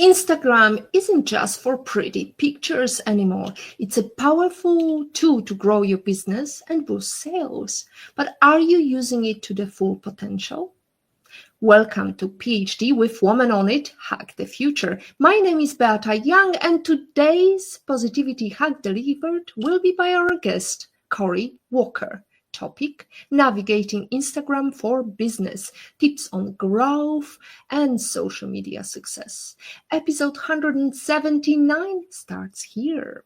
Instagram isn't just for pretty pictures anymore. It's a powerful tool to grow your business and boost sales. But are you using it to the full potential? Welcome to PhD with Woman on It, Hack the Future. My name is Beata Young, and today's Positivity Hack Delivered will be by our guest, Corey Walker. Topic: navigating Instagram for business, tips on growth and social media success. Episode 179 starts here.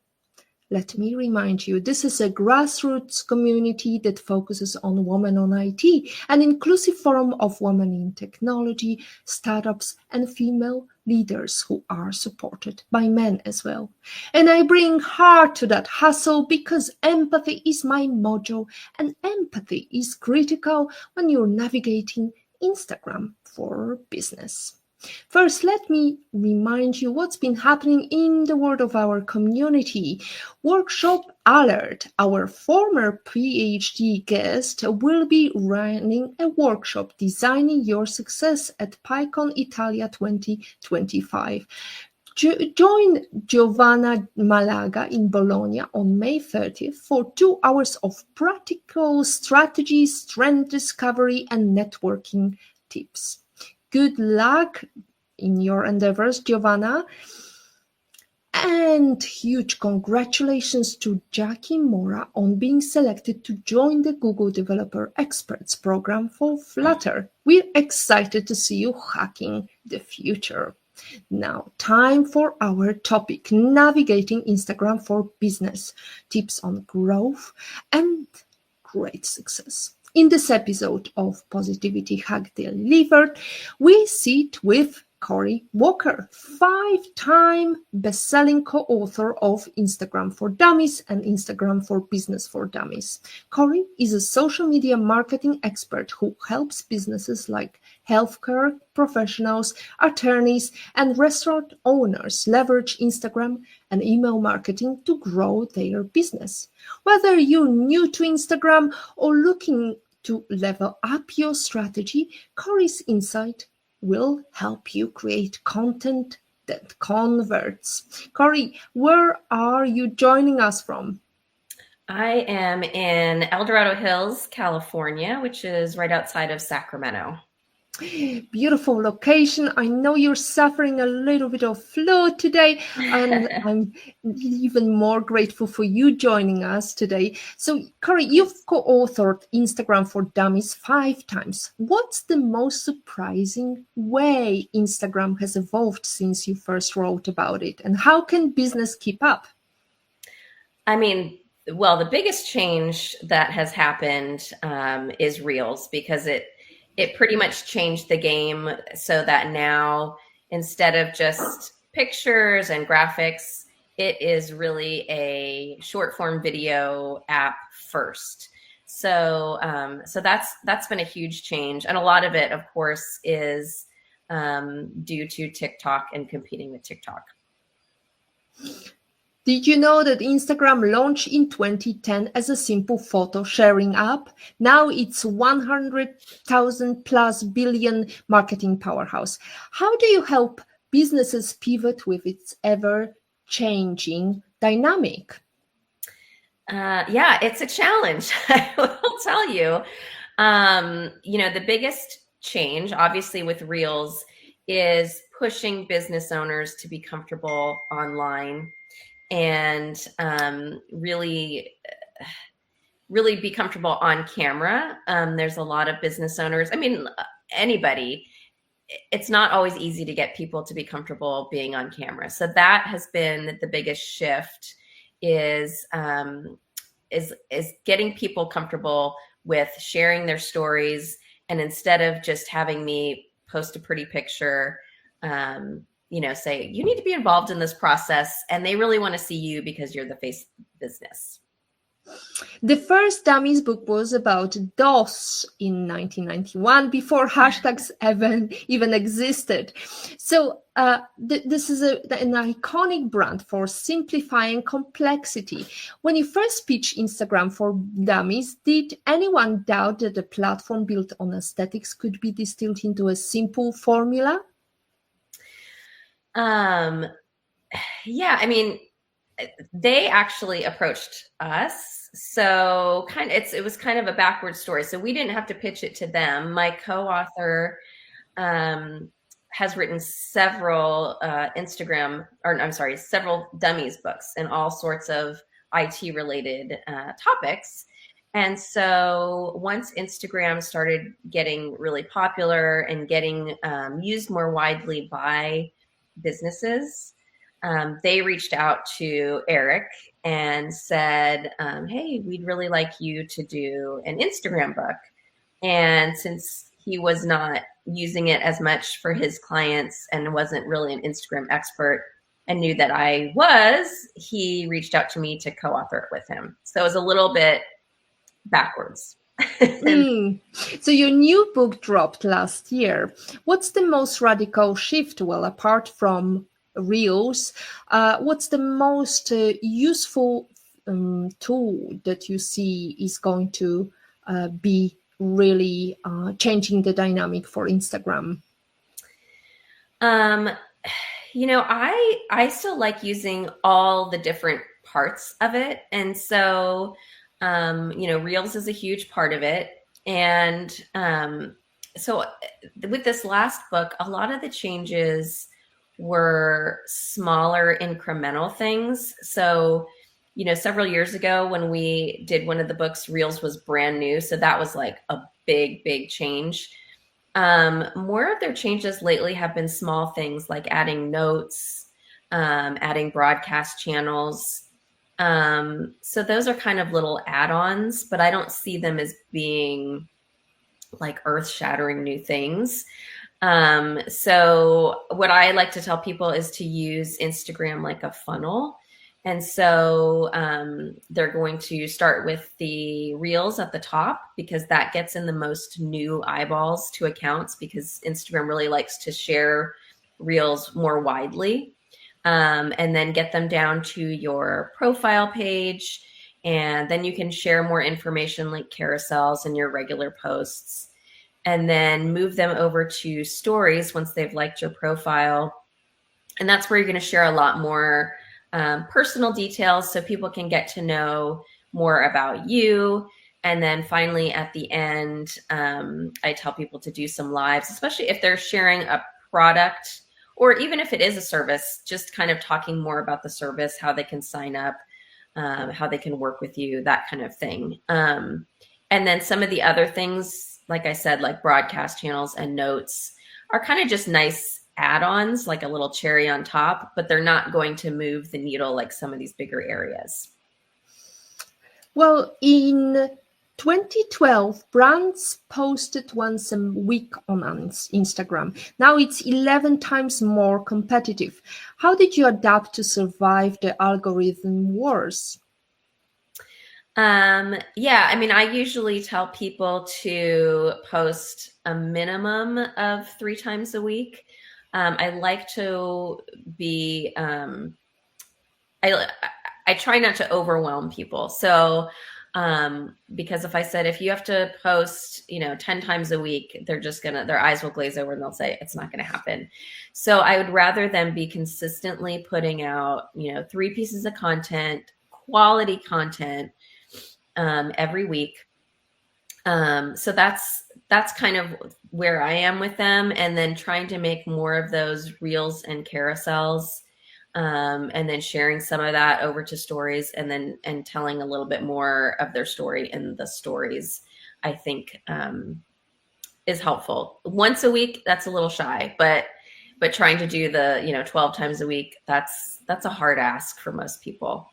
Let me remind you, this is a grassroots community that focuses on women on IT, an inclusive forum of women in technology, startups, and female leaders who are supported by men as well. And I bring heart to that hustle because empathy is my mojo, and empathy is critical when you're navigating Instagram for business. First, let me remind you what's been happening in the world of our community. Workshop Alert, our former PhD guest, will be running a workshop designing your success at PyCon Italia 2025. Join Giovanna Malaga in Bologna on May 30th for 2 hours of practical strategies, trend discovery, and networking tips. Good luck in your endeavors, Giovanna. And huge congratulations to Jackie Mora on being selected to join the Google Developer Experts program for Flutter. We're excited to see you hacking the future. Now, time for our topic, navigating Instagram for business, tips on growth and great success. In this episode of Positivity Hack Delivered, we sit with Corey Walker, 5-time best-selling co-author of Instagram for Dummies and Instagram for Business for Dummies. Corey is a social media marketing expert who helps businesses like healthcare professionals, attorneys, and restaurant owners leverage Instagram and email marketing to grow their business. Whether you're new to Instagram or looking to level up your strategy, Corey's insight will help you create content that converts. Corey, where are you joining us from? I am in El Dorado Hills, California, which is right outside of Sacramento. Beautiful location. I know you're suffering a little bit of flu today, and I'm even more grateful for you joining us today. So, Corey, you've co-authored Instagram for Dummies 5 times. What's the most surprising way Instagram has evolved since you first wrote about it, and how can business keep up? I mean, well, the biggest change that has happened is Reels, because it pretty much changed the game so that now, instead of just pictures and graphics, it is really a short form video app first. So that's been a huge change. And a lot of it, of course, is due to TikTok and competing with TikTok. Did you know that Instagram launched in 2010 as a simple photo sharing app? Now it's 100,000 plus billion marketing powerhouse. How do you help businesses pivot with its ever-changing dynamic? Yeah, it's a challenge. I will tell you. The biggest change, obviously, with Reels is pushing business owners to be comfortable online and really be comfortable on camera. There's a lot of business owners. I mean, anybody. It's not always easy to get people to be comfortable being on camera. So that has been the biggest shift. Is getting people comfortable with sharing their stories, and instead of just having me post a pretty picture, say you need to be involved in this process, and they really want to see you because you're the face of the business. The first Dummies book was about DOS in 1991, before hashtags even existed. So this is an iconic brand for simplifying complexity. When you first pitched Instagram for Dummies, did anyone doubt that a platform built on aesthetics could be distilled into a simple formula? Um, yeah, I mean, they actually approached us. So it was kind of a backward story. So we didn't have to pitch it to them. My co-author um, has written several several dummies books and all sorts of IT related topics. And so once Instagram started getting really popular and getting used more widely by businesses, they reached out to Eric and said, hey, we'd really like you to do an Instagram book. And since he was not using it as much for his clients and wasn't really an Instagram expert and knew that I was, he reached out to me to co-author it with him. So it was a little bit backwards. So your new book dropped last year. What's the most radical shift? Well, apart from Reels, what's the most useful tool that you see is going to be really changing the dynamic for Instagram? I still like using all the different parts of it. And so, Reels is a huge part of it. And so with this last book, a lot of the changes were smaller incremental things. So, several years ago when we did one of the books, Reels was brand new. So that was like a big, big change. More of their changes lately have been small things like adding notes, adding broadcast channels. So those are kind of little add-ons, but I don't see them as being like earth-shattering new things. So what I like to tell people is to use Instagram like a funnel. And so they're going to start with the Reels at the top because that gets in the most new eyeballs to accounts because Instagram really likes to share Reels more widely. And then get them down to your profile page. And then you can share more information like carousels and your regular posts. And then move them over to stories once they've liked your profile. And that's where you're going to share a lot more personal details so people can get to know more about you. And then finally, at the end, I tell people to do some lives, especially if they're sharing a product or even if it is a service, just kind of talking more about the service, how they can sign up, how they can work with you, that kind of thing. And then some of the other things, like I said, like broadcast channels and notes are kind of just nice add-ons, like a little cherry on top, but they're not going to move the needle like some of these bigger areas. Well, in 2012, brands posted once a week on Instagram. Now it's 11 times more competitive. How did you adapt to survive the algorithm wars? I usually tell people to post a minimum of 3 times a week. I like to be, I try not to overwhelm people. So, because if you have to post, 10 times a week, their eyes will glaze over and they'll say it's not going to happen. So I would rather them be consistently putting out, 3 pieces of content, quality content, every week. So that's kind of where I am with them, and then trying to make more of those reels and carousels, and then sharing some of that over to stories, and telling a little bit more of their story in the stories, I think is helpful. Once a week, that's a little shy, but trying to do the 12 times a week, that's a hard ask for most people.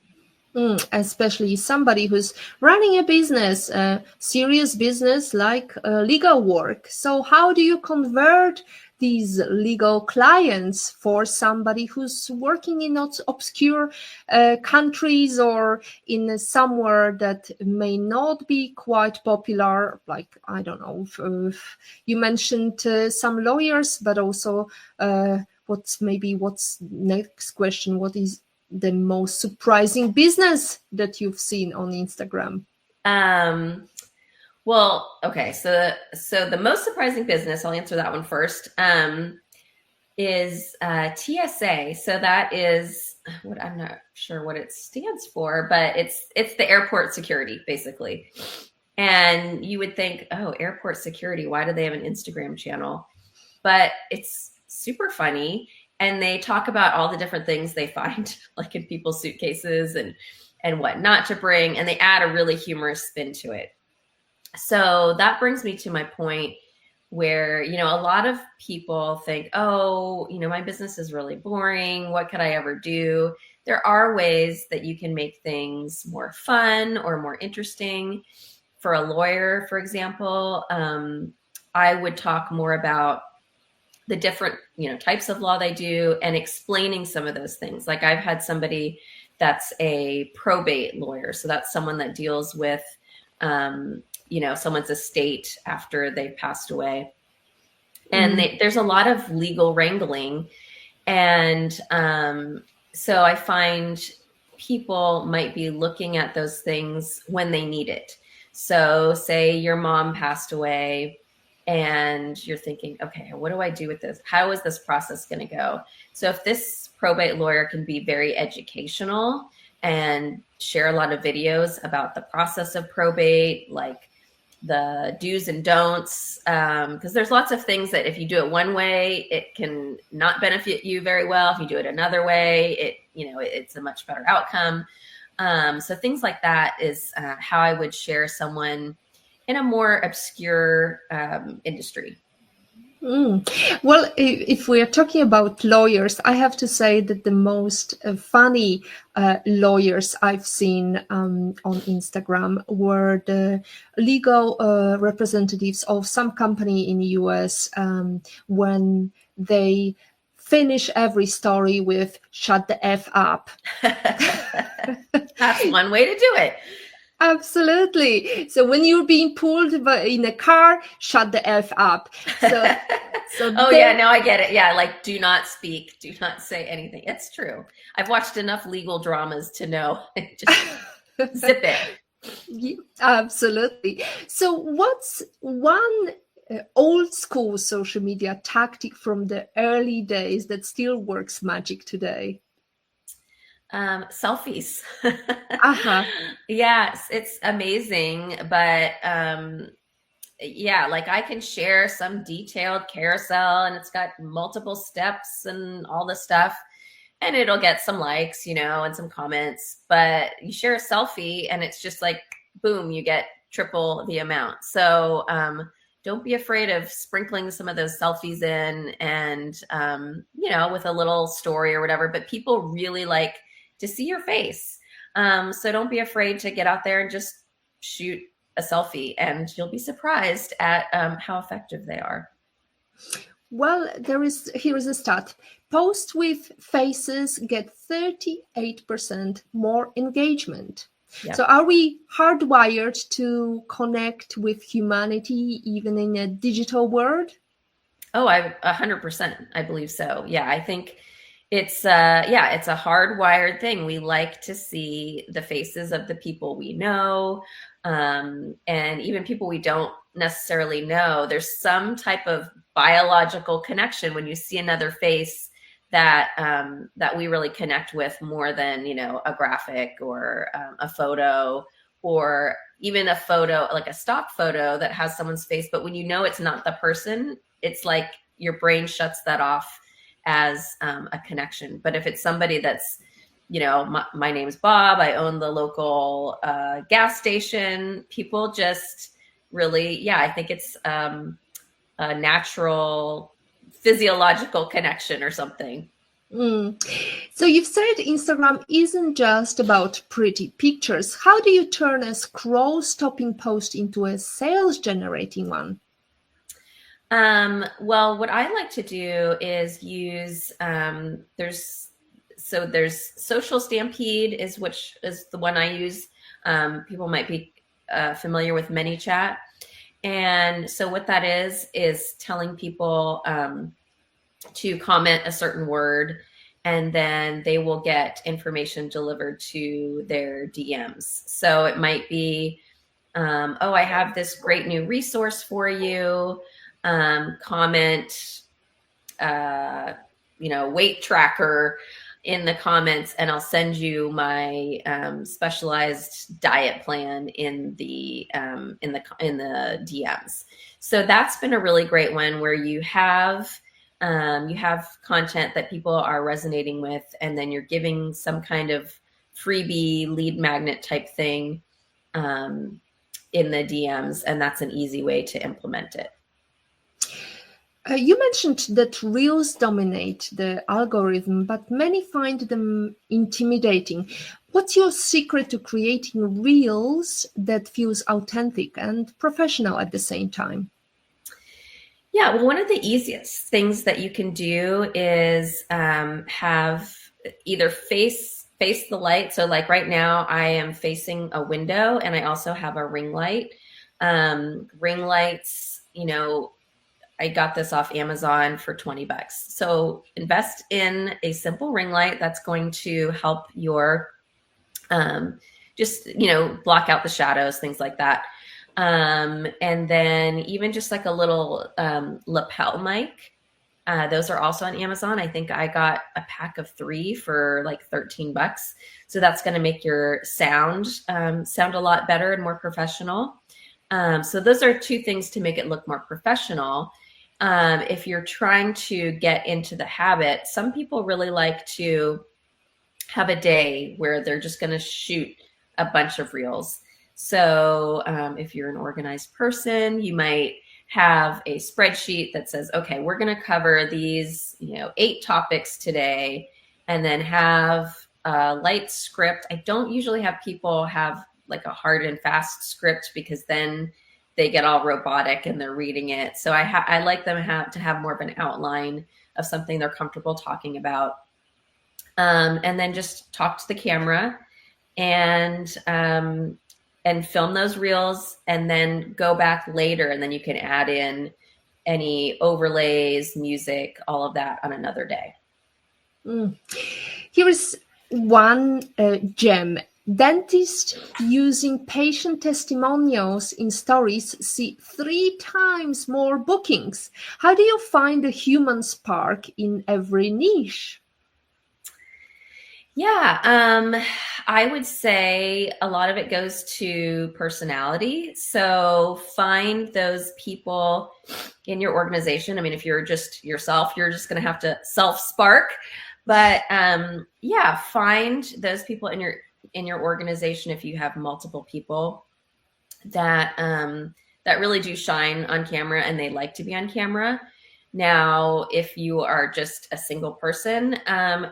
Especially somebody who's running a business, a serious business like legal work. So how do you convert these legal clients for somebody who's working in obscure countries or in somewhere that may not be quite popular? Like, I don't know, if you mentioned some lawyers, but also what's next question? What is the most surprising business that you've seen on Instagram? Well, okay. So the most surprising business, I'll answer that one first. is TSA. So that is what, I'm not sure what it stands for, but it's the airport security basically. And you would think, oh, airport security, why do they have an Instagram channel? But it's super funny. And they talk about all the different things they find, like in people's suitcases and what not to bring. And they add a really humorous spin to it. So that brings me to my point where, you know, a lot of people think, oh, you know, my business is really boring. What could I ever do? There are ways that you can make things more fun or more interesting. For a lawyer, for example, I would talk more about the different, you know, types of law they do and explaining some of those things. Like I've had somebody that's a probate lawyer. So that's someone that deals with, you know, someone's estate after they've passed away. And there's a lot of legal wrangling. And so I find people might be looking at those things when they need it. So say your mom passed away and you're thinking, okay, what do I do with this? How is this process going to go? So if this probate lawyer can be very educational and share a lot of videos about the process of probate, like the do's and don'ts, because there's lots of things that if you do it one way, it can not benefit you very well. If you do it another way, it's a much better outcome. So things like that is how I would share someone in a more obscure industry. Well, if we are talking about lawyers, I have to say that the most funny lawyers I've seen on Instagram were the legal representatives of some company in the US when they finish every story with "shut the F up." That's one way to do it. Absolutely. So when you're being pulled in a car, shut the F up. So yeah, now I get it. Yeah, like do not speak, do not say anything. It's true. I've watched enough legal dramas to know. Just zip it. Yeah, absolutely. So what's one old school social media tactic from the early days that still works magic today? Selfies. Uh-huh. Yes, it's amazing. But yeah, like I can share some detailed carousel and it's got multiple steps and all this stuff. And it'll get some likes, you know, and some comments. But you share a selfie and it's just like, boom, you get triple the amount. So don't be afraid of sprinkling some of those selfies in and, you know, with a little story or whatever. But people really like to see your face. So don't be afraid to get out there and just shoot a selfie and you'll be surprised at how effective they are. Well, here is a stat. Posts with faces get 38% more engagement. Yep. So are we hardwired to connect with humanity even in a digital world? Oh, 100%. I believe so. Yeah, I think it's a hardwired thing. We like to see the faces of the people we know, and even people we don't necessarily know. There's some type of biological connection when you see another face that we really connect with more than, you know, a graphic or a photo or even a photo, like a stock photo that has someone's face. But when you know it's not the person, it's like your brain shuts that off as a connection. But if it's somebody that's, you know, my name's Bob, I own the local gas station, people just really, I think it's a natural physiological connection or something. So you've said Instagram isn't just about pretty pictures. How do you turn a scroll-stopping post into a sales-generating one? Well, what I like to do is use, there's Social Stampede which is the one I use. People might be familiar with ManyChat. And so what that is telling people to comment a certain word, and then they will get information delivered to their DMs. So it might be, I have this great new resource for you. Comment weight tracker in the comments, and I'll send you my specialized diet plan in the DMs. So that's been a really great one where you have content that people are resonating with, and then you're giving some kind of freebie lead magnet type thing in the DMs, and that's an easy way to implement it. You mentioned that Reels dominate the algorithm, but many find them intimidating. What's your secret to creating Reels that feels authentic and professional at the same time? Yeah, well, one of the easiest things that you can do is have either face the light. So like right now I am facing a window, and I also have a ring light. Ring lights, I got this off Amazon for $20. So invest in a simple ring light that's going to help your block out the shadows, things like that. And then even just like a little lapel mic. Those are also on Amazon. I think I got a pack of 3 for like $13. So that's going to make your sound sound a lot better and more professional. So those are 2 things to make it look more professional. If you're trying to get into the habit, some people really like to have a day where they're just going to shoot a bunch of reels. So if you're an organized person, you might have a spreadsheet that says, okay, we're going to cover these 8 topics today, and then have a light script. I don't usually have people have like a hard and fast script, because then they get all robotic and they're reading it. So I like them to have more of an outline of something they're comfortable talking about. And then just talk to the camera and film those reels, and then go back later, and then you can add in any overlays, music, all of that on another day. Here's one gem. Dentists using patient testimonials in stories see 3 times more bookings. How do you find the human spark in every niche? Yeah, I would say a lot of it goes to personality. So find those people in your organization. I mean, if you're just yourself, you're just going to have to self-spark. But find those people in your organization, if you have multiple people that really do shine on camera and they like to be on camera. Now, if you are just a single person,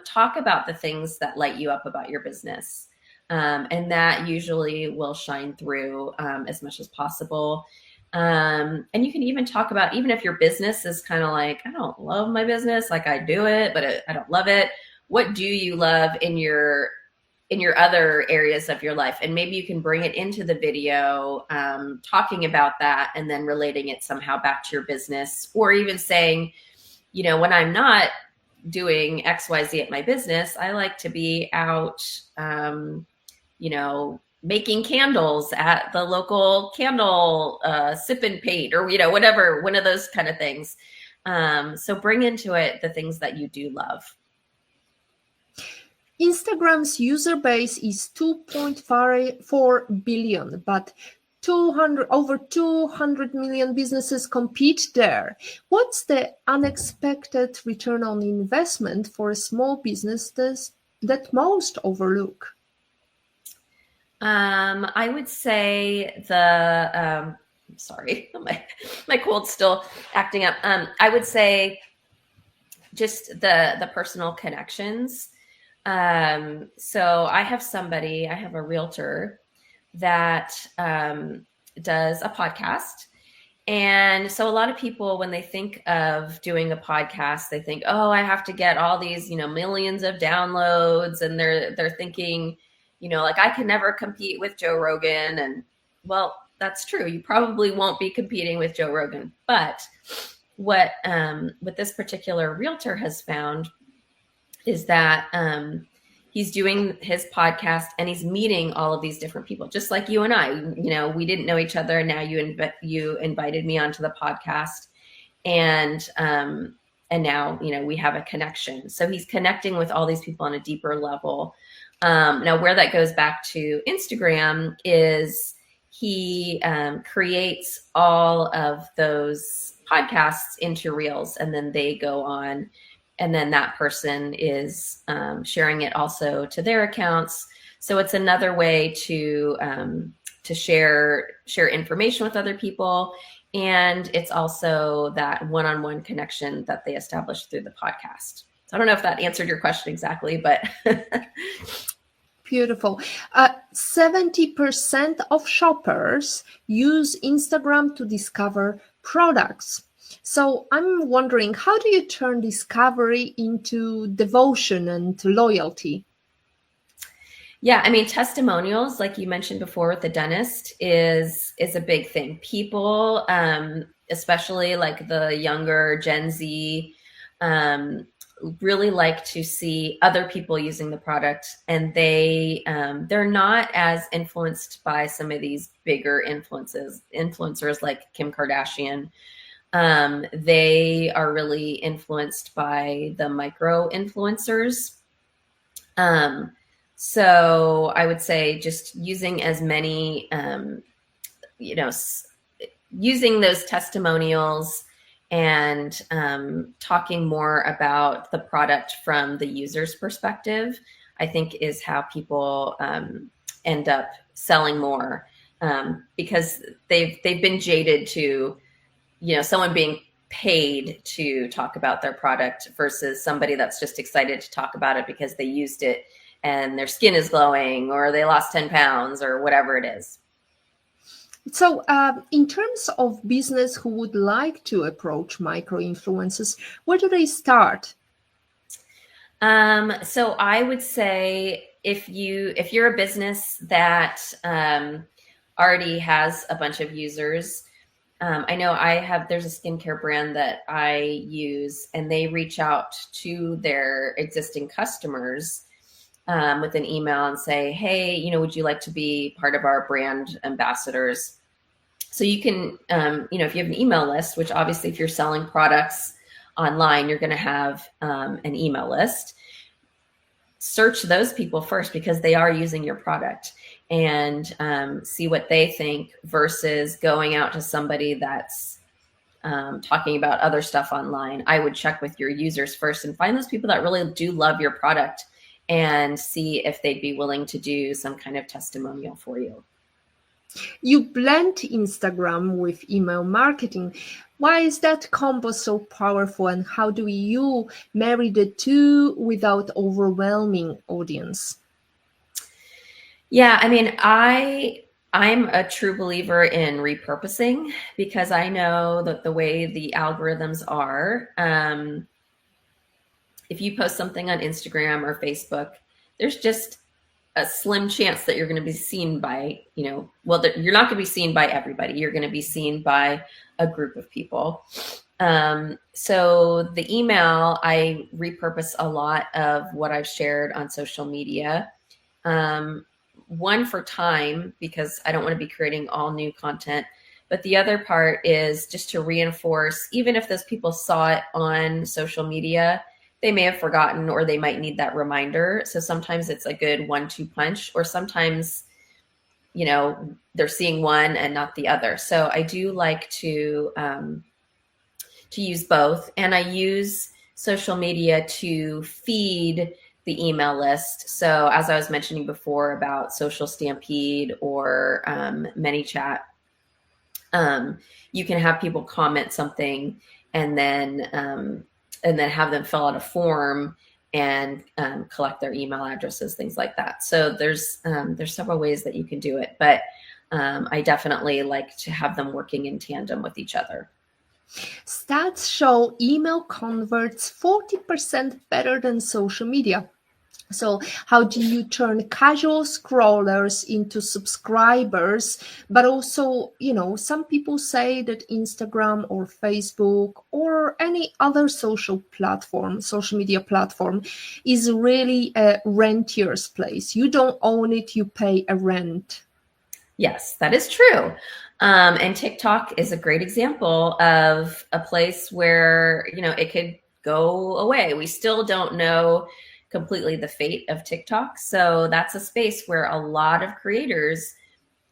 talk about the things that light you up about your business. And that usually will shine through as much as possible. And you can even talk about, even if your business is kind of like, I don't love my business, like I do it, but I don't love it. What do you love in your other areas of your life? And maybe you can bring it into the video, talking about that, and then relating it somehow back to your business, or even saying, when I'm not doing XYZ at my business, I like to be out, making candles at the local candle sip and paint, or, whatever, one of those kind of things. So bring into it the things that you do love. Instagram's user base is 2.4 billion, but over 200 million businesses compete there. What's the unexpected return on investment for small businesses that most overlook? I would say sorry, my cold's still acting up. I would say just the personal connections. So I have a realtor that does a podcast. And so a lot of people, when they think of doing a podcast, they think, oh, I have to get all these, millions of downloads. And they're thinking, like, I can never compete with Joe Rogan. And well, that's true. You probably won't be competing with Joe Rogan. But what this particular realtor has found is that he's doing his podcast and he's meeting all of these different people, just like you and I. We didn't know each other, and now you invited me onto the podcast, and and now, we have a connection. So he's connecting with all these people on a deeper level. Now, where that goes back to Instagram is he creates all of those podcasts into reels, and then they go on, and then that person is sharing it also to their accounts. So it's another way to share information with other people. And it's also that one-on-one connection that they establish through the podcast. So I don't know if that answered your question exactly, but Beautiful. 70% of shoppers use Instagram to discover products. So I'm wondering, how do you turn discovery into devotion and loyalty? Yeah, I mean, testimonials, like you mentioned before with the dentist, is a big thing. People, especially like the younger Gen Z, really like to see other people using the product, and they're not as influenced by some of these bigger influencers like Kim Kardashian. They are really influenced by the micro influencers. So I would say just using as many, using those testimonials and talking more about the product from the user's perspective, I think is how people end up selling more, because they've been jaded to, someone being paid to talk about their product versus somebody that's just excited to talk about it because they used it and their skin is glowing, or they lost 10 pounds, or whatever it is. So in terms of business who would like to approach micro-influencers, where do they start? So I would say if you're a business that already has a bunch of users, I know there's a skincare brand that I use, and they reach out to their existing customers with an email and say, hey, would you like to be part of our brand ambassadors? So you can, if you have an email list, which obviously if you're selling products online, you're going to have an email list. Search those people first because they are using your product, and see what they think versus going out to somebody that's talking about other stuff online. I would check with your users first and find those people that really do love your product and see if they'd be willing to do some kind of testimonial for you. You blend Instagram with email marketing. Why is that combo so powerful, and how do you marry the two without overwhelming audience? Yeah, I mean, I'm a true believer in repurposing, because I know that the way the algorithms are, if you post something on Instagram or Facebook, there's just a slim chance that you're going to be seen by, you're not going to be seen by everybody. You're going to be seen by a group of people. So the email, I repurpose a lot of what I've shared on social media. One, for time, because I don't want to be creating all new content. But the other part is just to reinforce, even if those people saw it on social media, they may have forgotten, or they might need that reminder. So sometimes it's a good 1-2 punch, or sometimes, they're seeing one and not the other. So I do like to use both. And I use social media to feed the email list. So as I was mentioning before about Social Stampede or ManyChat, you can have people comment something and then have them fill out a form and collect their email addresses, things like that. So there's several ways that you can do it, but I definitely like to have them working in tandem with each other. Stats show email converts 40% better than social media. So how do you turn casual scrollers into subscribers? But also, some people say that Instagram or Facebook or any other social media platform is really a rentier's place. You don't own it, you pay a rent. Yes, that is true. And TikTok is a great example of a place where, it could go away. We still don't know completely the fate of TikTok. So that's a space where a lot of creators,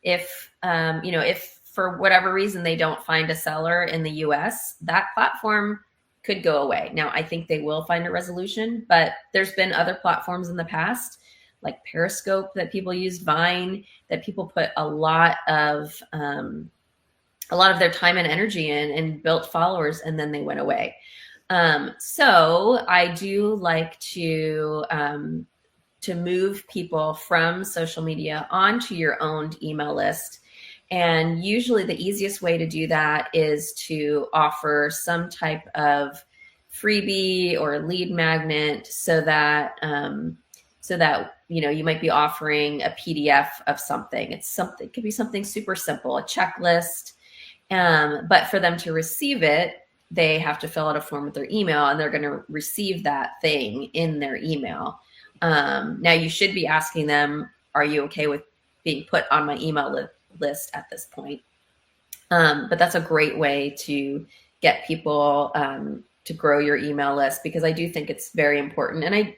if if for whatever reason they don't find a seller in the US, that platform could go away. Now, I think they will find a resolution, but there's been other platforms in the past, like Periscope, that people use, Vine, that people put a lot of their time and energy in and built followers, and then they went away. So I do like to move people from social media onto your own email list. And usually the easiest way to do that is to offer some type of freebie or lead magnet, so that you might be offering a PDF of something. It could be something super simple, a checklist. But for them to receive it, they have to fill out a form with their email, and they're going to receive that thing in their email. Now, you should be asking them, are you okay with being put on my email list at this point? But that's a great way to get people to grow your email list, because I do think it's very important. And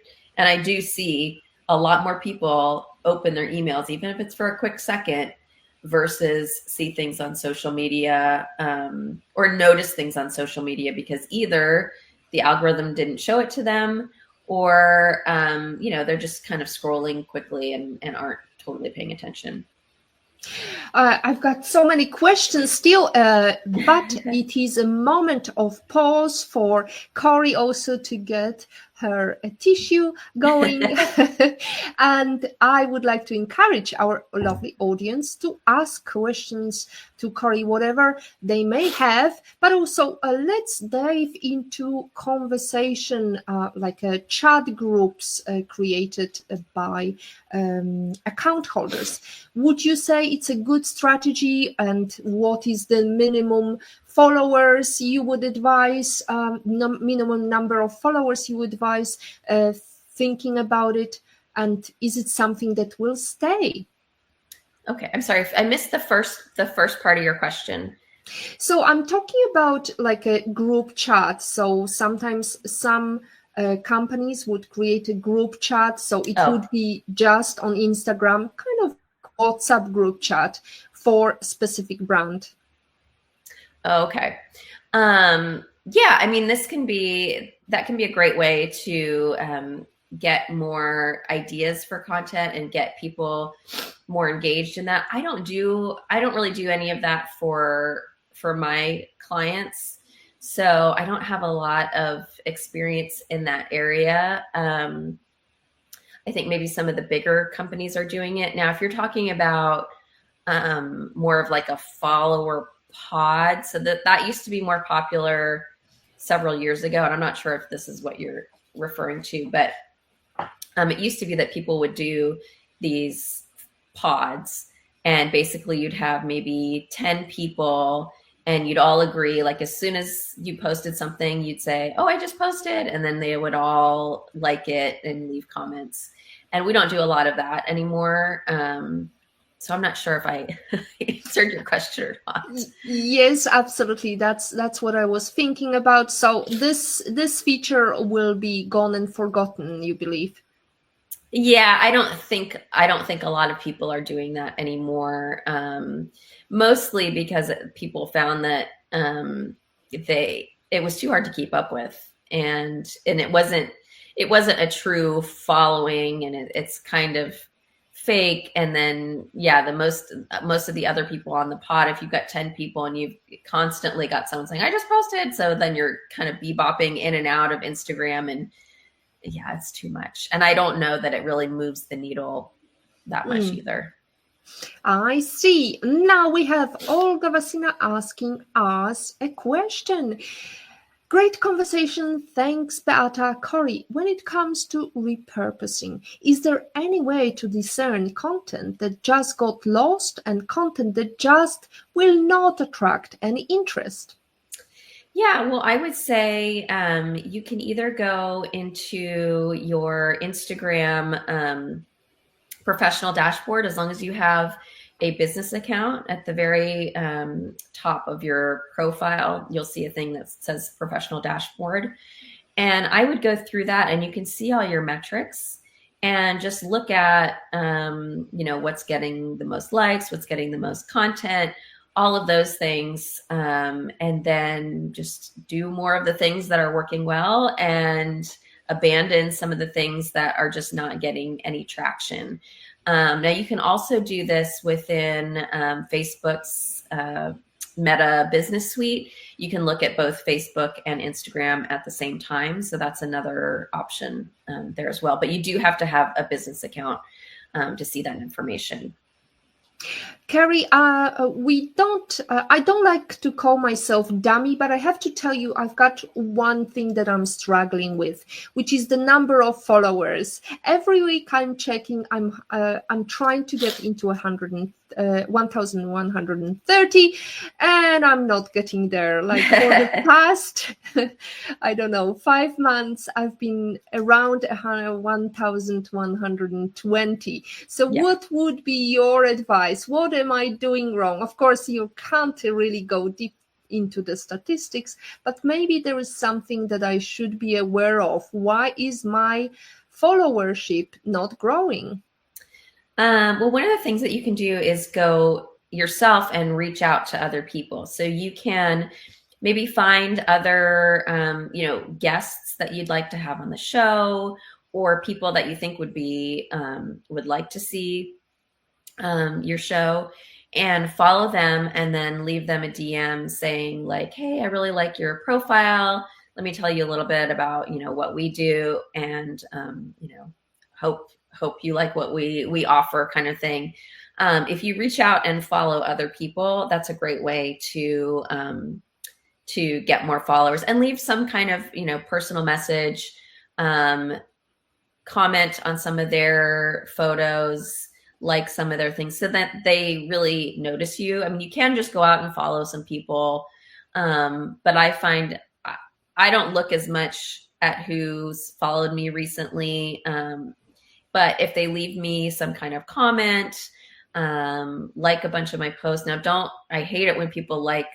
I do see a lot more people open their emails, even if it's for a quick second, versus see things on social media or notice things on social media, because either the algorithm didn't show it to them, or they're just kind of scrolling quickly and aren't totally paying attention. I've got so many questions still, but it is a moment of pause for Corey also to get her tissue going. And I would like to encourage our lovely audience to ask questions to Corey, whatever they may have, but also let's dive into conversation, like chat groups created by account holders. Would you say it's a good strategy, and what is the minimum followers you would advise, minimum number of followers you would advise thinking about it, and is it something that will stay? Okay, I'm sorry, I missed the first part of your question. So I'm talking about like a group chat. So sometimes some companies would create a group chat, so it would be just on Instagram, kind of WhatsApp group chat for a specific brand. Okay. Yeah, I mean, that can be a great way to get more ideas for content and get people more engaged in that. I don't really do any of that for my clients, so I don't have a lot of experience in that area. I think maybe some of the bigger companies are doing it. Now, if you're talking about more of like a follower pod, so that used to be more popular several years ago, and I'm not sure if this is what you're referring to, but it used to be that people would do these pods, and basically you'd have maybe 10 people, and you'd all agree, like as soon as you posted something, you'd say, oh, I just posted, and then they would all like it and leave comments. And we don't do a lot of that anymore. So I'm not sure if I answered your question or not. Yes, absolutely. That's what I was thinking about. So this feature will be gone and forgotten, you believe? Yeah, I don't think a lot of people are doing that anymore. Mostly because people found that it was too hard to keep up with, and it wasn't a true following, and it's kind of fake. And then most of the other people on the pod, if you've got 10 people and you've constantly got someone saying I just posted, so then you're kind of bebopping in and out of Instagram, and yeah, it's too much. And I don't know that it really moves the needle that much either. I see. Now we have Olga Vasina asking us a question. Great conversation. Thanks, Beata. Corey, when it comes to repurposing, is there any way to discern content that just got lost and content that just will not attract any interest? Yeah, well, I would say you can either go into your Instagram professional dashboard, as long as you have a business account. At the very top of your profile, you'll see a thing that says professional dashboard. And I would go through that, and you can see all your metrics and just look at, what's getting the most likes, what's getting the most content, all of those things. And then just do more of the things that are working well and abandon some of the things that are just not getting any traction. Now, you can also do this within Facebook's Meta Business Suite. You can look at both Facebook and Instagram at the same time. So that's another option there as well. But you do have to have a business account to see that information. Carrie, I don't like to call myself dummy, but I have to tell you, I've got one thing that I'm struggling with, which is the number of followers. Every week I'm checking, I'm trying to get into 1,130, and I'm not getting there. Like for the past, I don't know, 5 months, I've been around 1,120. So Yeah. what would be your advice? What am I doing wrong? Of course, you can't really go deep into the statistics, but maybe there is something that I should be aware of. Why is my followership not growing? Well, one of the things that you can do is go yourself and reach out to other people. So you can maybe find other, guests that you'd like to have on the show, or people that you think would like to see your show, and follow them, and then leave them a DM saying like, hey, I really like your profile. Let me tell you a little bit about, what we do, and, hope you like what we offer, kind of thing. If you reach out and follow other people, that's a great way to get more followers, and leave some kind of, personal message, comment on some of their photos, like some of their things, so that they really notice you. I mean, you can just go out and follow some people. But I find I don't look as much at who's followed me recently. But if they leave me some kind of comment, like a bunch of my posts. Now, I hate it when people like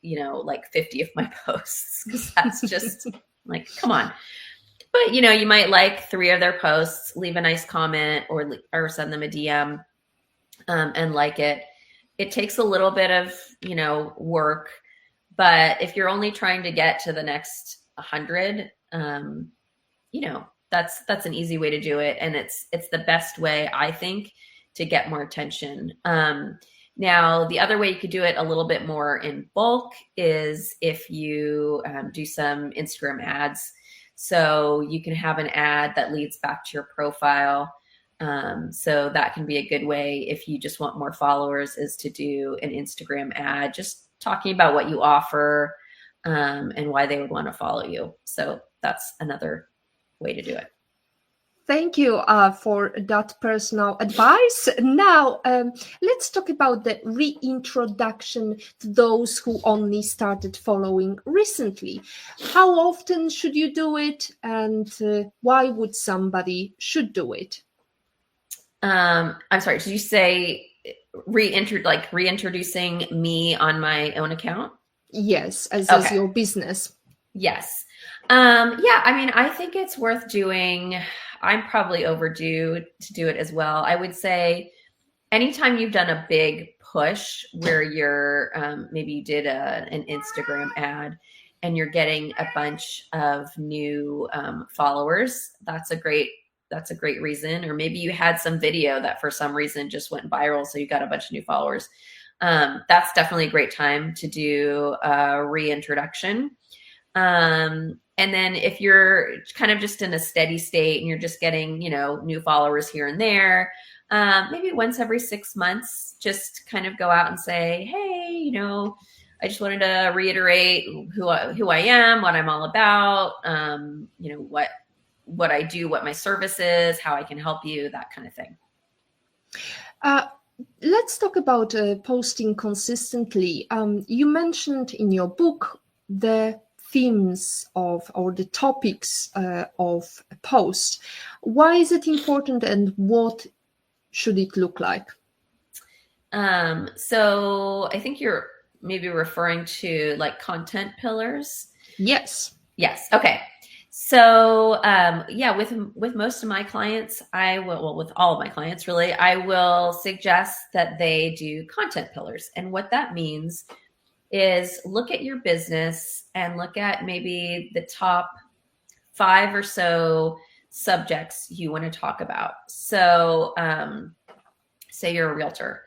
50 of my posts, because that's just like, come on. But, you might like 3 of their posts, leave a nice comment, or send them a DM, and like it. It takes a little bit of, work, but if you're only trying to get to the next 100, that's an easy way to do it. And it's the best way, I think, to get more attention. Now, the other way you could do it a little bit more in bulk is if you do some Instagram ads. So you can have an ad that leads back to your profile. So that can be a good way, if you just want more followers, is to do an Instagram ad, just talking about what you offer, and why they would want to follow you. So that's another way to do it. Thank you for that personal advice. Now, let's talk about the reintroduction to those who only started following recently. How often should you do it, and why would somebody should do it? I'm sorry, did you say reintroducing me on my own account? Yes, as your business. Yes. Yeah, I mean, I think it's worth doing. I'm probably overdue to do it as well. I would say anytime you've done a big push where you're, maybe you did an Instagram ad and you're getting a bunch of new followers, that's a great reason. Or maybe you had some video that for some reason just went viral, so you got a bunch of new followers. That's definitely a great time to do a reintroduction. And then if you're kind of just in a steady state and you're just getting, new followers here and there, maybe once every 6 months, just kind of go out and say, hey, I just wanted to reiterate who I am, what I'm all about, what I do, what my service is, how I can help you, that kind of thing. Let's talk about posting consistently. You mentioned in your book the themes or the topics of a post. Why is it important, and what should it look like? So I think you're maybe referring to like content pillars. Yes. Yes. Okay. So yeah, with most of my clients, I will, well, with all of my clients really, I will suggest that they do content pillars. And what that means is look at your business and look at maybe the top 5 or so subjects you want to talk about. So say you're a realtor.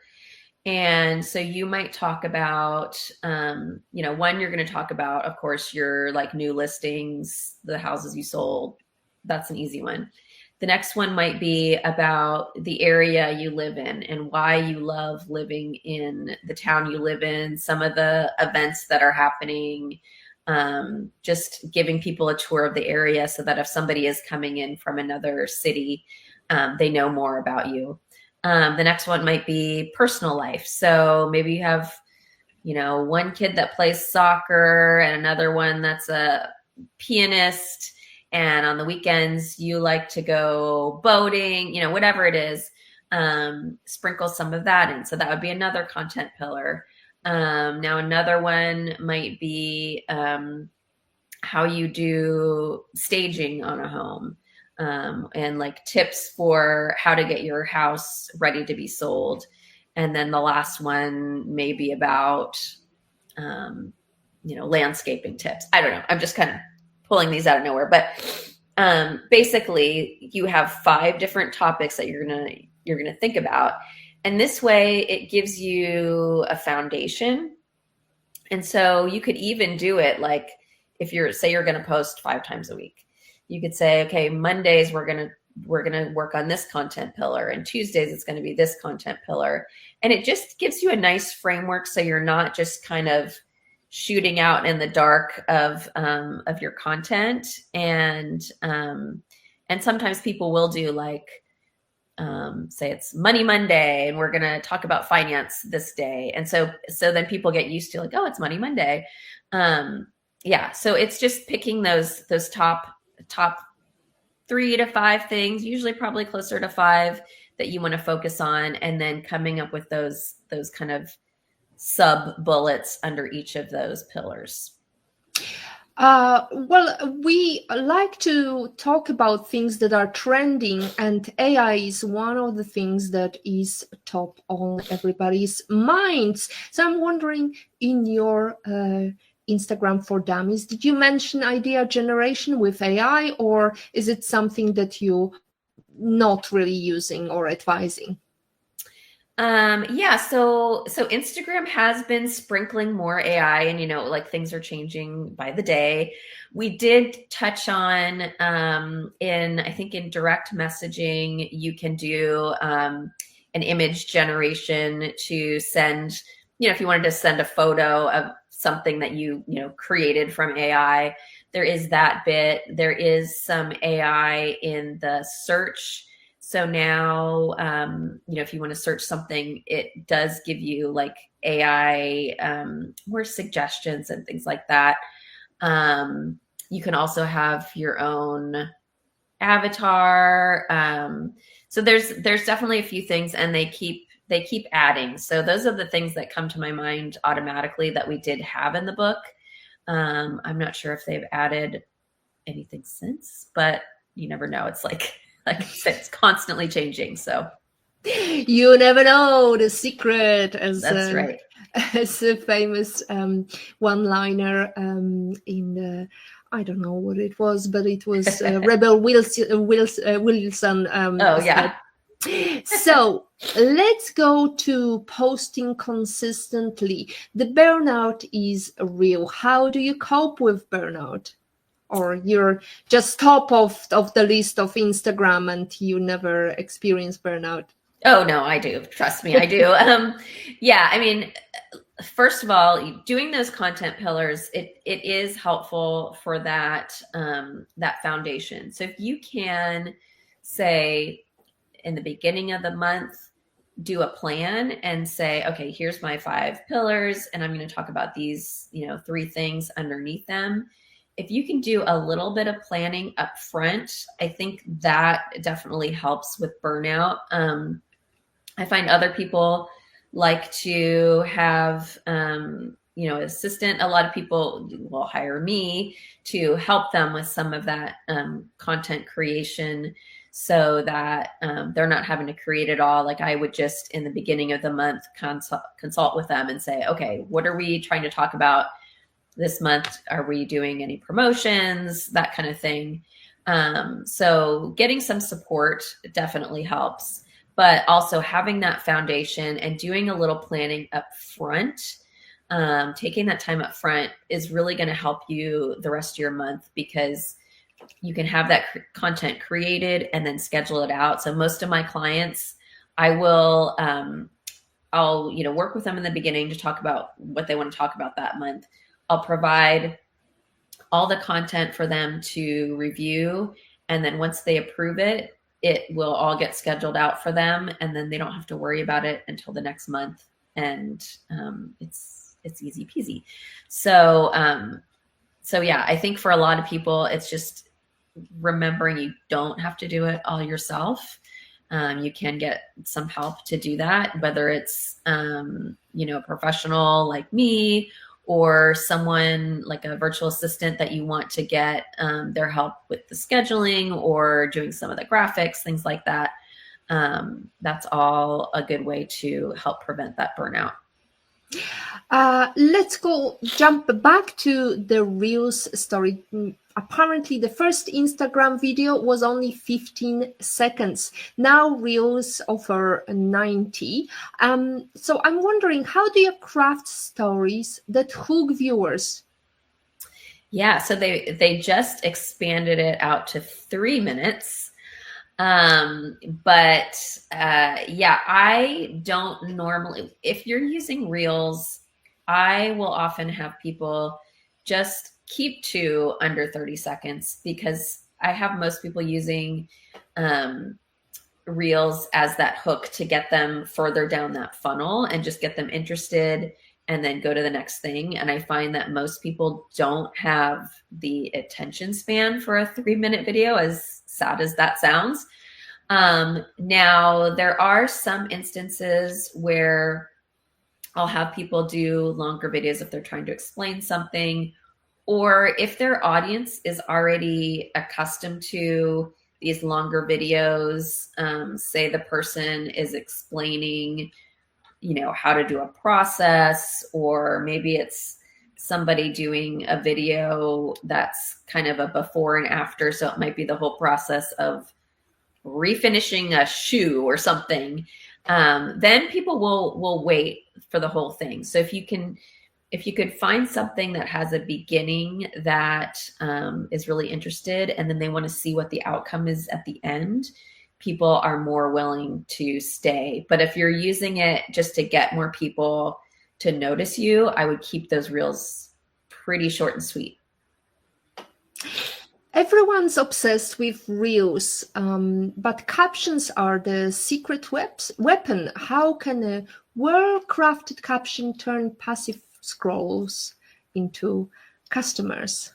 And so you might talk about, one, you're going to talk about, of course, your like new listings, the houses you sold. That's an easy one. The next one might be about the area you live in and why you love living in the town you live in, some of the events that are happening, just giving people a tour of the area so that if somebody is coming in from another city, they know more about you. The next one might be personal life. So maybe you have, one kid that plays soccer and another one that's a pianist. And on the weekends, you like to go boating, whatever it is, sprinkle some of that in. So that would be another content pillar. Now, another one might be how you do staging on a home. And like tips for how to get your house ready to be sold. And then the last one may be about, landscaping tips. I don't know. I'm just kind of pulling these out of nowhere, but basically you have 5 different topics that you're gonna think about. And this way it gives you a foundation. And so you could even do it like if you're going to post 5 times a week. You could say, okay, Mondays we're going to work on this content pillar, and Tuesdays it's going to be this content pillar. And it just gives you a nice framework so you're not just kind of shooting out in the dark of your content. And sometimes people will do like say it's Money Monday and we're going to talk about finance this day. And so then people get used to like, oh, it's Money Monday. Yeah. So it's just picking those top 3 to 5 things, usually probably closer to 5 that you want to focus on, and then coming up with those kind of sub bullets under each of those pillars. Well, we like to talk about things that are trending, and AI is one of the things that is top on everybody's minds. So I'm wondering, in your Instagram for Dummies, did you mention idea generation with AI, or is it something that you're not really using or advising? Yeah, so Instagram has been sprinkling more AI, and like things are changing by the day. We did touch on I think in direct messaging, you can do an image generation to send, if you wanted to send a photo of something that you created from AI, there is that bit. There is some AI in the search. So now, if you want to search something, it does give you like AI more suggestions and things like that. You can also have your own avatar. So there's definitely a few things, and they keep adding. So those are the things that come to my mind automatically that we did have in the book. I'm not sure if they've added anything since, but you never know. It's like I said, it's constantly changing. So you never know the secret, that's right. As a famous one-liner in the, I don't know what it was, but it was Rebel Wilson. Oh yeah. So let's go to posting consistently. The burnout is real. How do you cope with burnout? Or you're just top of the list of Instagram and you never experience burnout? Oh no, I do. Trust me, I do. Yeah, I mean, first of all, doing those content pillars, it is helpful for that that foundation. So if you can say in the beginning of the month, do a plan and say, okay, here's my 5 pillars, and I'm going to talk about these, 3 things underneath them. If you can do a little bit of planning up front, I think that definitely helps with burnout. I find other people like to have, assistant. A lot of people will hire me to help them with some of that content creation, so that they're not having to create it all. Like I would just in the beginning of the month consult with them and say, okay, what are we trying to talk about this month? Are we doing any promotions? That kind of thing. So getting some support definitely helps, but also having that foundation and doing a little planning up front, taking that time up front is really going to help you the rest of your month, because you can have that content created and then schedule it out. So most of my clients, I'll work with them in the beginning to talk about what they want to talk about that month. I'll provide all the content for them to review. And then once they approve it, it will all get scheduled out for them. And then they don't have to worry about it until the next month. And it's easy peasy. So yeah, I think for a lot of people, it's just remembering you don't have to do it all yourself. You can get some help to do that, whether it's, a professional like me, or someone like a virtual assistant that you want to get their help with the scheduling or doing some of the graphics, things like that. That's all a good way to help prevent that burnout. Let's jump back to the Reels story. Apparently, the first Instagram video was only 15 seconds. Now Reels offer 90. So I'm wondering, how do you craft stories that hook viewers? Yeah, so they just expanded it out to 3 minutes. I don't normally, if you're using Reels, I will often have people just keep to under 30 seconds, because I have most people using Reels as that hook to get them further down that funnel and just get them interested and then go to the next thing. And I find that most people don't have the attention span for a 3-minute video, as sad as that sounds. Now, there are some instances where I'll have people do longer videos if they're trying to explain something, or if their audience is already accustomed to these longer videos. Say the person is explaining, how to do a process, or maybe it's somebody doing a video that's kind of a before and after. So it might be the whole process of refinishing a shoe or something. Then people will wait for the whole thing. So if you could find something that has a beginning that is really interested, and then they want to see what the outcome is at the end, people are more willing to stay. But if you're using it just to get more people to notice you, I would keep those Reels pretty short and sweet. Everyone's obsessed with Reels, but captions are the secret weapon. How can a well-crafted caption turn passive scrolls into customers?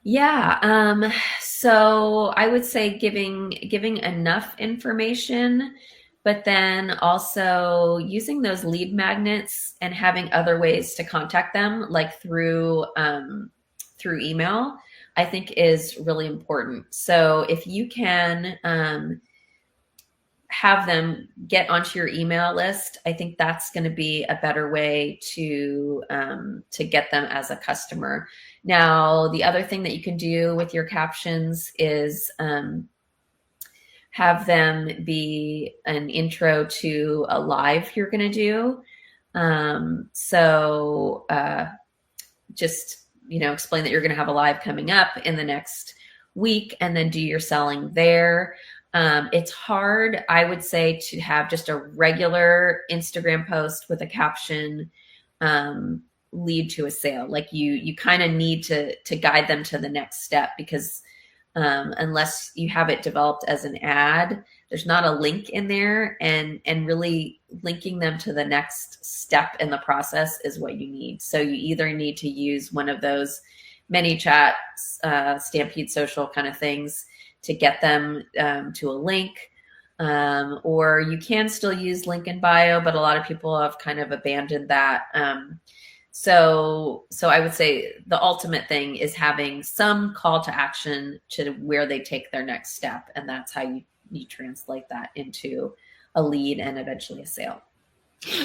Yeah. So I would say giving enough information, but then also using those lead magnets and having other ways to contact them, like through email, I think is really important. So if you can have them get onto your email list, I think that's going to be a better way to get them as a customer. Now, the other thing that you can do with your captions is have them be an intro to a live you're going to do. Just explain that you're going to have a live coming up in the next week, and then do your selling there. It's hard, I would say, to have just a regular Instagram post with a caption lead to a sale. Like you kind of need to guide them to the next step, because unless you have it developed as an ad, there's not a link in there, and really linking them to the next step in the process is what you need. So you either need to use one of those ManyChat, Stampede Social kind of things to get them to a link, Or you can still use link in bio, but a lot of people have kind of abandoned that. So I would say the ultimate thing is having some call to action to where they take their next step. And that's how you translate that into a lead and eventually a sale.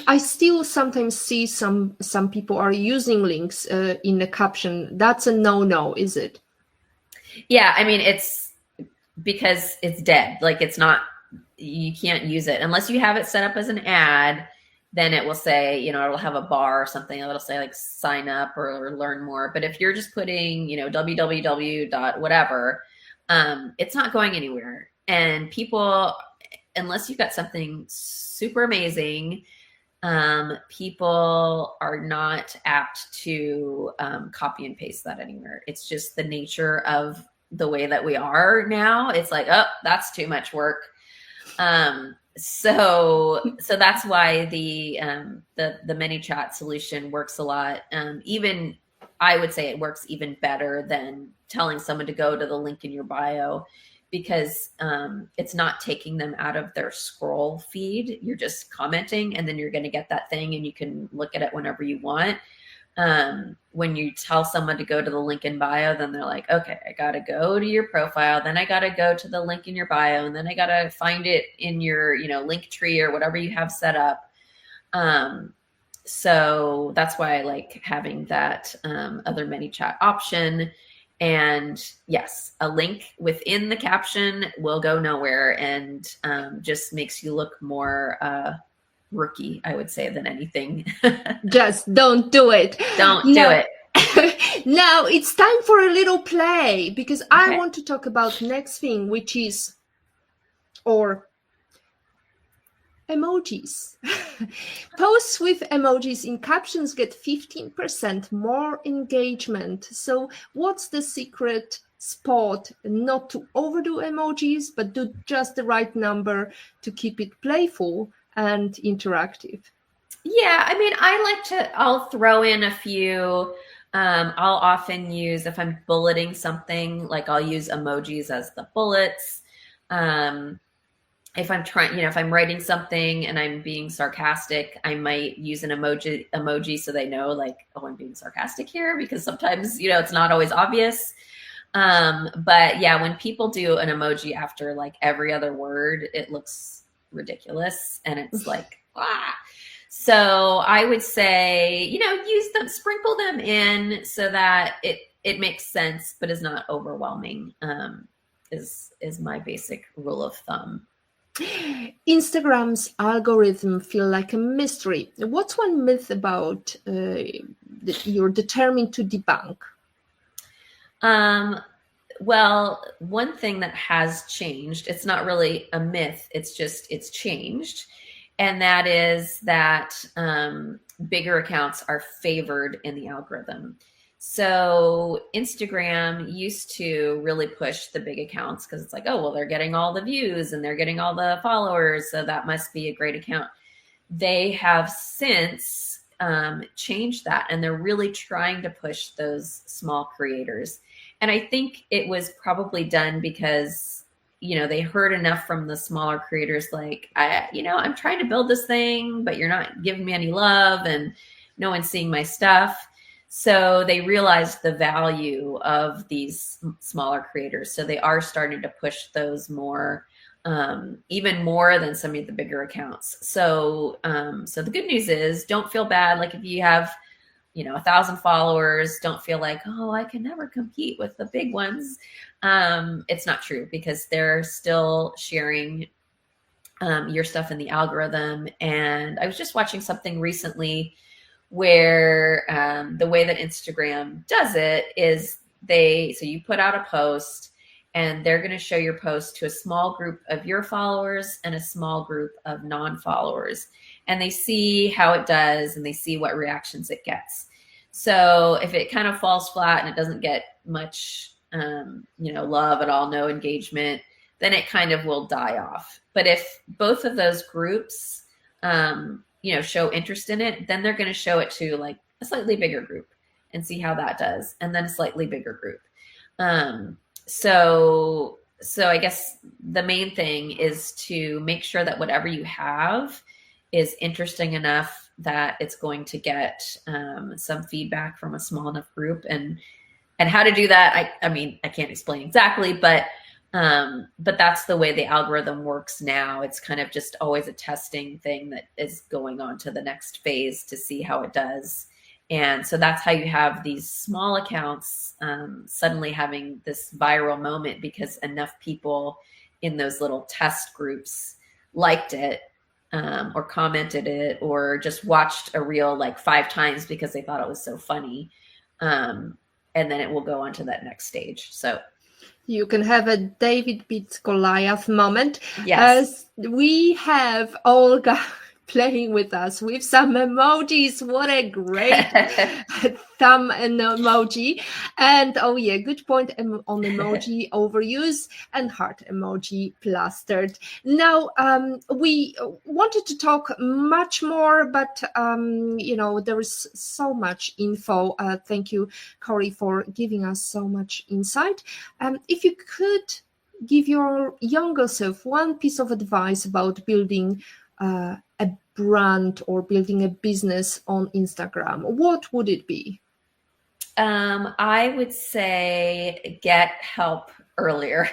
I still sometimes see some people are using links in the caption. That's a no, is it? Yeah, I mean, it's because it's dead. Like, it's not, you can't use it unless you have it set up as an ad. Then it will say, it'll have a bar or something. It'll say like sign up or learn more. But if you're just putting, www dot whatever, it's not going anywhere. And people, unless you've got something super amazing, people are not apt to copy and paste that anywhere. It's just the nature of the way that we are now. It's like, oh, that's too much work. So that's why the ManyChat solution works a lot. Even I would say it works even better than telling someone to go to the link in your bio, because it's not taking them out of their scroll feed. You're just commenting, and then you're going to get that thing, and you can look at it whenever you want. When you tell someone to go to the link in bio, then they're like, okay, I got to go to your profile. Then I got to go to the link in your bio. And then I got to find it in your, link tree or whatever you have set up. So that's why I like having that other ManyChat option. And yes, a link within the caption will go nowhere and just makes you look more rookie, I would say, than anything. Just don't do it. Don't do it. Now it's time for a little play, because I want to talk about next thing, which is emojis. Posts with emojis in captions get 15% more engagement. So what's the secret spot? Not to overdo emojis, but do just the right number to keep it playful and interactive. Yeah, I mean, I'll throw in a few. I'll often use, if I'm bulleting something, like I'll use emojis as the bullets. If I'm trying, if I'm writing something and I'm being sarcastic, I might use an emoji so they know, like, oh, I'm being sarcastic here, because sometimes, it's not always obvious. But yeah, when people do an emoji after like every other word, it looks ridiculous, and it's like, ah. So I would say, use them, sprinkle them in so that it makes sense, but is not overwhelming, is my basic rule of thumb. Instagram's algorithm feel like a mystery. What's one myth about that you're determined to debunk? Well, one thing that has changed, it's not really a myth, it's changed. And that is that bigger accounts are favored in the algorithm. So Instagram used to really push the big accounts because it's like, oh, well, they're getting all the views and they're getting all the followers, so that must be a great account. They have since changed that, and they're really trying to push those small creators. And I think it was probably done because they heard enough from the smaller creators, like, I'm trying to build this thing, but you're not giving me any love and no one's seeing my stuff. So they realized the value of these smaller creators. So they are starting to push those more, even more than some of the bigger accounts. So the good news is, don't feel bad. Like if you have 1,000 followers, don't feel like, oh, I can never compete with the big ones. It's not true, because they're still sharing your stuff in the algorithm. And I was just watching something recently where the way that Instagram does it is so you put out a post, and they're going to show your post to a small group of your followers and a small group of non-followers. And they see how it does, and they see what reactions it gets. So if it kind of falls flat and it doesn't get much, love at all, no engagement, then it kind of will die off. But if both of those groups, show interest in it, then they're going to show it to like a slightly bigger group and see how that does. And then a slightly bigger group. So so I guess the main thing is to make sure that whatever you have is interesting enough that it's going to get some feedback from a small enough group. And how to do that, I mean, I can't explain exactly, but that's the way the algorithm works now. It's kind of just always a testing thing that is going on to the next phase to see how it does. And so that's how you have these small accounts suddenly having this viral moment because enough people in those little test groups liked it or commented it or just watched a reel like 5 times because they thought it was so funny. And then it will go on to that next stage. So you can have a David beats Goliath moment. yes. We have Olga playing with us with some emojis. What a great thumb and emoji. And oh yeah, good point on emoji overuse and heart emoji plastered. Now, we wanted to talk much more, but there is so much info. Thank you, Corey, for giving us so much insight. If you could give your younger self one piece of advice about building a brand or building a business on Instagram, what would it be? I would say get help earlier.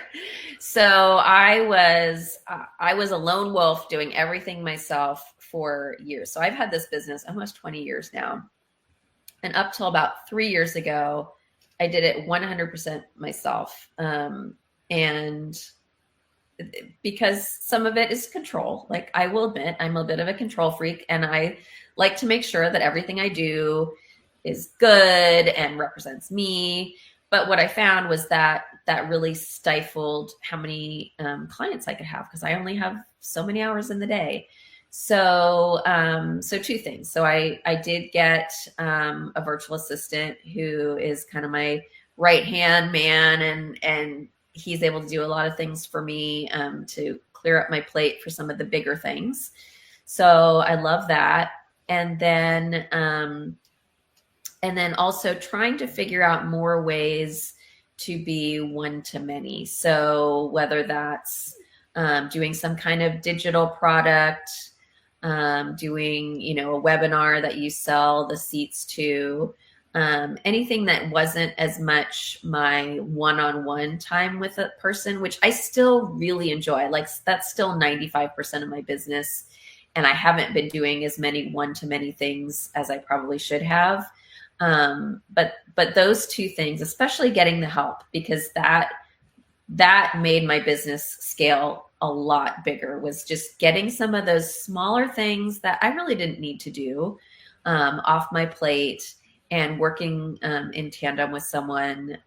So I was a lone wolf doing everything myself for years. So I've had this business almost 20 years now. And up till about 3 years ago, I did it 100% myself. And because some of it is control, like I will admit, I'm a bit of a control freak and I like to make sure that everything I do is good and represents me. But what I found was that really stifled how many clients I could have because I only have so many hours in the day. So, so 2 things. So I did get a virtual assistant who is kind of my right hand man, and he's able to do a lot of things for me to clear up my plate for some of the bigger things. So I love that. And then also trying to figure out more ways to be one-to-many. So whether that's doing some kind of digital product, doing, a webinar that you sell the seats to, anything that wasn't as much my one-on-one time with a person, which I still really enjoy. Like that's still 95% of my business. And I haven't been doing as many one-to-many things as I probably should have. But those 2 things, especially getting the help, because that made my business scale a lot bigger, was just getting some of those smaller things that I really didn't need to do off my plate, and working in tandem with someone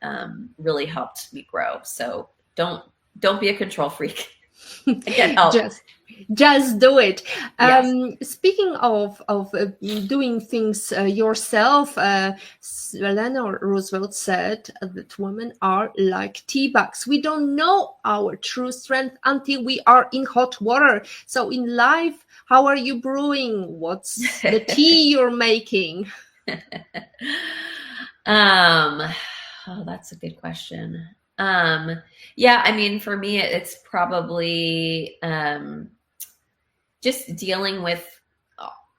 really helped me grow. So don't be a control freak. Get help. Just do it. Yes. Speaking of doing things yourself, Eleanor Roosevelt said that women are like tea bags. We don't know our true strength until we are in hot water. So in life, how are you brewing? What's the tea you're making? Oh, that's a good question. Yeah, I mean, for me, it's probably just dealing with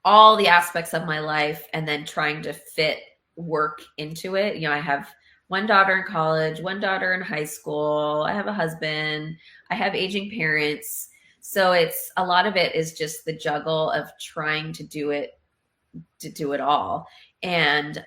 all the aspects of my life and then trying to fit work into it. I have 1 daughter in college, 1 daughter in high school. I have a husband. I have aging parents. So it's a lot of it is just the juggle of trying to do it all. And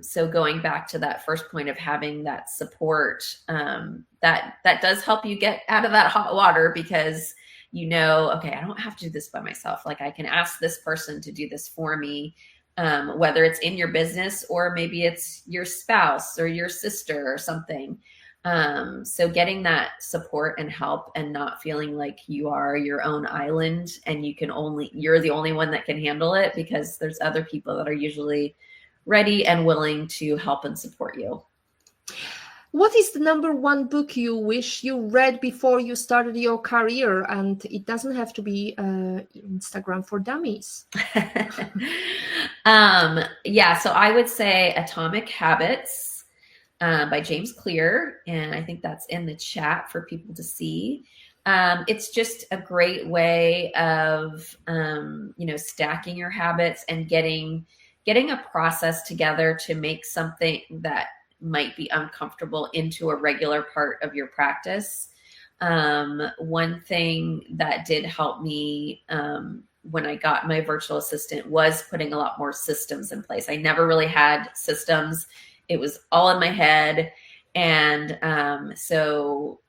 so going back to that first point of having that support, that does help you get out of that hot water, because okay, I don't have to do this by myself. Like I can ask this person to do this for me, whether it's in your business or maybe it's your spouse or your sister or something. So getting that support and help and not feeling like you are your own island and you're the only one that can handle it, because there's other people that are usually ready and willing to help and support you. What is the number 1 book you wish you read before you started your career? And it doesn't have to be Instagram for Dummies. Yeah, so I would say Atomic Habits. by James Clear. And I think that's in the chat for people to see. It's just a great way of, stacking your habits and getting a process together to make something that might be uncomfortable into a regular part of your practice. One thing that did help me when I got my virtual assistant was putting a lot more systems in place. I never really had systems. It was all in my head. And so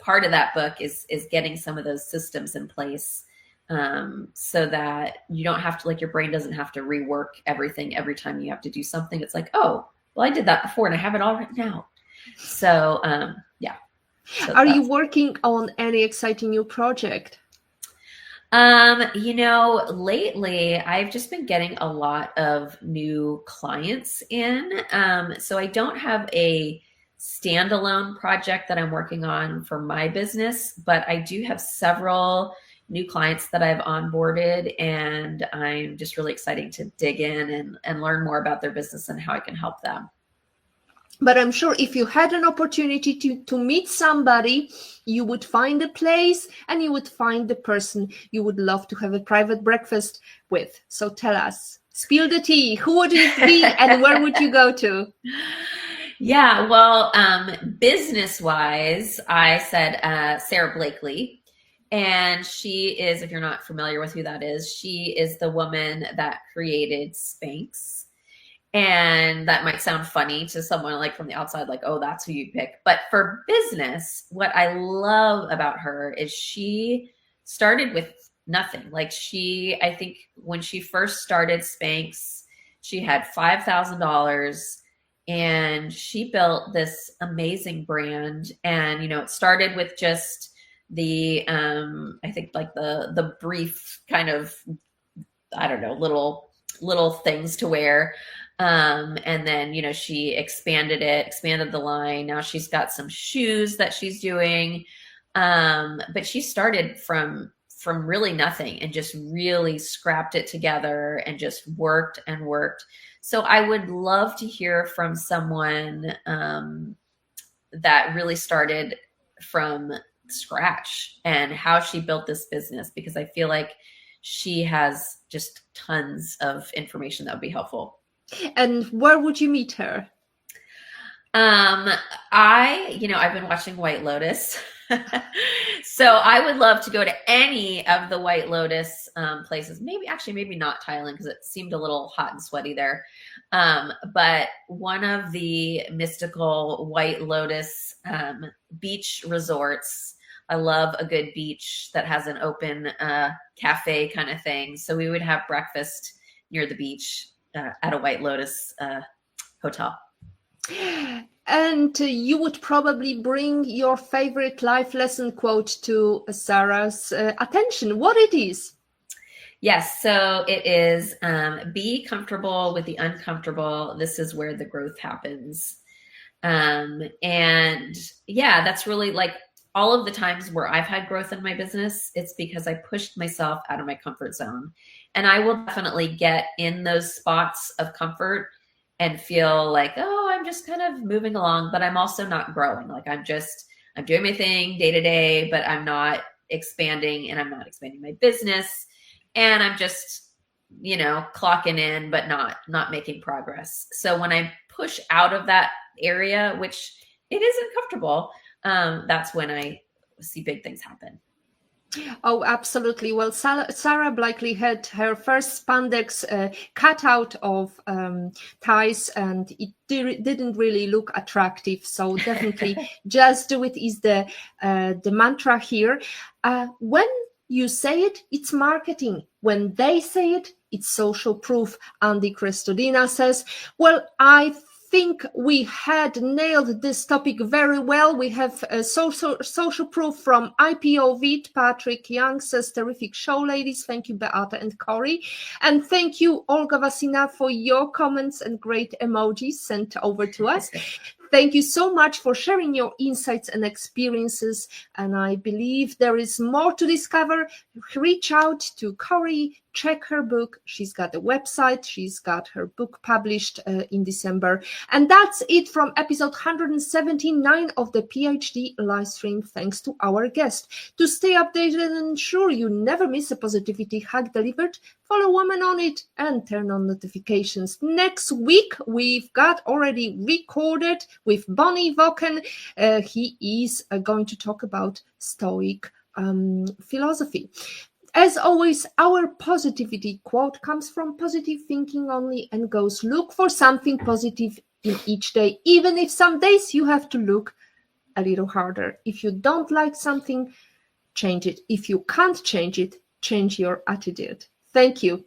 part of that book is getting some of those systems in place, so that you don't have to, like, your brain doesn't have to rework everything every time you have to do something. It's like, oh, well, I did that before and I have it all written out. So, yeah. So are you working on any exciting new project? Lately I've just been getting a lot of new clients in. So I don't have a standalone project that I'm working on for my business, but I do have several new clients that I've onboarded, and I'm just really excited to dig in and learn more about their business and how I can help them. But I'm sure if you had an opportunity to meet somebody, you would find a place and you would find the person you would love to have a private breakfast with. So tell us, spill the tea. Who would it be and where would you go to? Yeah, well, business-wise, I said Sara Blakely. And she is, if you're not familiar with who that is, she is the woman that created Spanx. And that might sound funny to someone like from the outside, like, oh, that's who you pick. But for business, what I love about her is she started with nothing. Like, I think when she first started Spanx, she had $5,000 and she built this amazing brand. And, it started with just the, I think like the brief kind of, I don't know, little things to wear. And then, she expanded the line. Now she's got some shoes that she's doing. But she started from really nothing and just really scrapped it together and just worked and worked. So I would love to hear from someone, that really started from scratch and how she built this business, because I feel like she has just tons of information that would be helpful. And where would you meet her? I've been watching White Lotus. So I would love to go to any of the White Lotus places. Maybe not Thailand, because it seemed a little hot and sweaty there. But one of the mystical White Lotus beach resorts. I love a good beach that has an open cafe kind of thing. So we would have breakfast near the beach at a White Lotus hotel. And you would probably bring your favorite life lesson quote to Sara's attention. What it is? Yes, so it is, be comfortable with the uncomfortable. This is where the growth happens. And yeah, that's really like all of the times where I've had growth in my business, it's because I pushed myself out of my comfort zone. And I will definitely get in those spots of comfort and feel like, oh, I'm just kind of moving along, but I'm also not growing. Like I'm doing my thing day to day, but I'm not expanding, and I'm not expanding my business. And I'm just, clocking in, but not making progress. So when I push out of that area, which it is uncomfortable, that's when I see big things happen. Oh, absolutely. Well, Sara Blakely had her first spandex cut out of ties, and it didn't really look attractive. So definitely just do it is the mantra here. When you say it, it's marketing. When they say it, it's social proof. Andy Crestodina says, well, I think we had nailed this topic very well. We have social proof from IPO Vid. Patrick Young says, terrific show, ladies. Thank you, Beata and Corey. And thank you, Olga Vasina, for your comments and great emojis sent over to us. Thank you so much for sharing your insights and experiences. And I believe there is more to discover. Reach out to Corey, check her book. She's got a website. She's got her book published in December. And that's it from episode 179 of the PhD Livestream. Thanks to our guest. To stay updated and ensure you never miss a positivity hack delivered, follow Woman on It and turn on notifications. Next week, we've got already recorded with Bonnie Voken. He is going to talk about Stoic philosophy. As always, our positivity quote comes from Positive Thinking Only and goes, look for something positive in each day, even if some days you have to look a little harder. If you don't like something, change it. If you can't change it, change your attitude. Thank you.